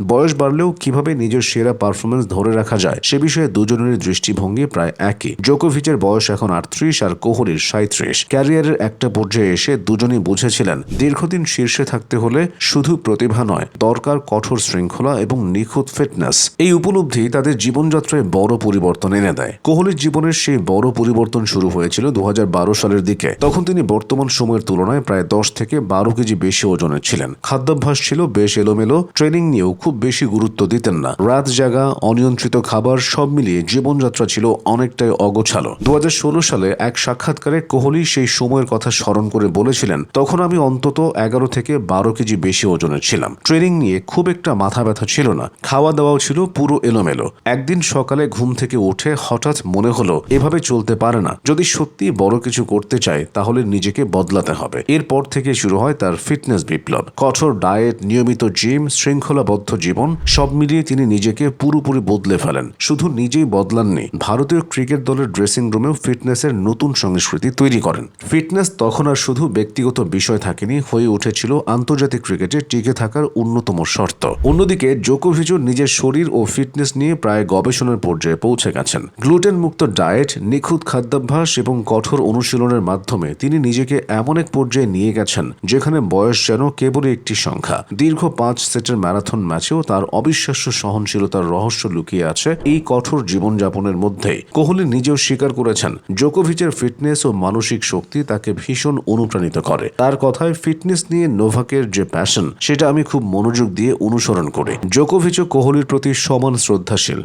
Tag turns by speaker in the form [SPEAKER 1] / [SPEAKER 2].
[SPEAKER 1] বয়স বাড়লেও কিভাবে নিজের সেরা পারফরমেন্স ধরে রাখা যায় সে বিষয়ে দুজনেরই দৃষ্টিভঙ্গি প্রায় একই। জোকোভিচের বয়স এখন 38 আর কোহলির 37। ক্যারিয়ারের একটা পর্যায়ে এসে দুজনেই বুঝেছিলেন দীর্ঘদিন শীর্ষে থাকতে হলে শুধু প্রতিভা নয়, দরকার কঠোর শৃঙ্খলা এবং নিখুঁত ফিটনেস। এই উপলব্ধি তাদের জীবনযাত্রায় বড় পরিবর্তন এনে দেয়। কোহলির জীবনের সেই বড় পরিবর্তন শুরু হয়েছিল 2012 সালের দিকে। তখন তিনি বর্তমান সময়ের তুলনায় প্রায় 10 থেকে 12 কেজি বেশি ওজনের ছিলেন। খাদ্যাভ্যাস ছিল বেশ এলোমেলো, ট্রেনিং নিয়েও খুব বেশি গুরুত্ব দিতেন না। রাত জাগা, অনিয়ন্ত্রিত খাবার সব মিলিয়ে জীবনযাত্রা ছিল অনেকটাই অগোছালো। 2016 সালে এক সাক্ষাৎকারে কোহলি সেই সময়ের কথা স্মরণ করে বলেছিলেন, তখন আমি অন্তত 11 থেকে 12 কেজি বেশি ওজনের ছিলাম। ট্রেনিং নিয়ে খুব একটা মাথা ব্যথা ছিল না, খাওয়া দাওয়াও ছিল পুরো এলোমেলো। একদিন সকালে ঘুম থেকে উঠে হঠাৎ মনে হলো এভাবে চলতে পারে না। যদি সত্যি বড় কিছু করতে চায় তাহলে নিজেকে বদলাতে হবে। এরপর থেকে শুরু হয় তার ফিটনেস বিপ্লব। কঠোর ডায়েট, নিয়মিত জিম, শৃঙ্খলাবদ্ধ জীবন সব মিলিয়ে তিনি নিজেকে পুরোপুরি বদলে ফেলেন। শুধু নিজেই বদলাননি, ভারতীয় ক্রিকেট দলের ড্রেসিং রুমেও ফিটনেসের নতুন সংস্কৃতি তৈরি করেন। ফিটনেস তখন আর শুধু ব্যক্তিগত বিষয় থাকেনি, হয়ে উঠেছিল আন্তর্জাতিক ক্রিকেটে টিকে থাকার অন্যতম শর্ত। অন্যদিকে জোকোভিচও নিজের শরীর ও ফিটনেস নিয়ে প্রায় গবেষণার পর্যায়ে পৌঁছে গেছেন। গ্লুটেন মুক্ত ডায়েট, নিখুঁত খাদ্যাভ্যাস এবং কঠোর অনুশীলনের মাধ্যমে তিনি নিজেকে এমন এক পর্যায়ে নিয়ে গেছেন যেখানে বয়স যেন কেবলই একটি সংখ্যা। দীর্ঘ 5 সেটের ম্যারাথন ম্যাচেও তার অবিশ্বাস্য সহনশীলতার রহস্য লুকিয়ে আছে এই কঠোর জীবনযাপনের মধ্যেই। কোহলি নিজেও স্বীকার করেছেন, জোকোভিচের ফিটনেস ও মানসিক শক্তি তাকে ভীষণ অনুপ্রাণিত করে। তার কথায়, ফিটনেস নিয়ে নোভাকের যে প্যাশন সেটা আমি খুব মনোযোগ দিয়ে অনুসরণ করি। জোকোভিচও কোহলির প্রতি সমান শ্রদ্ধাশীল।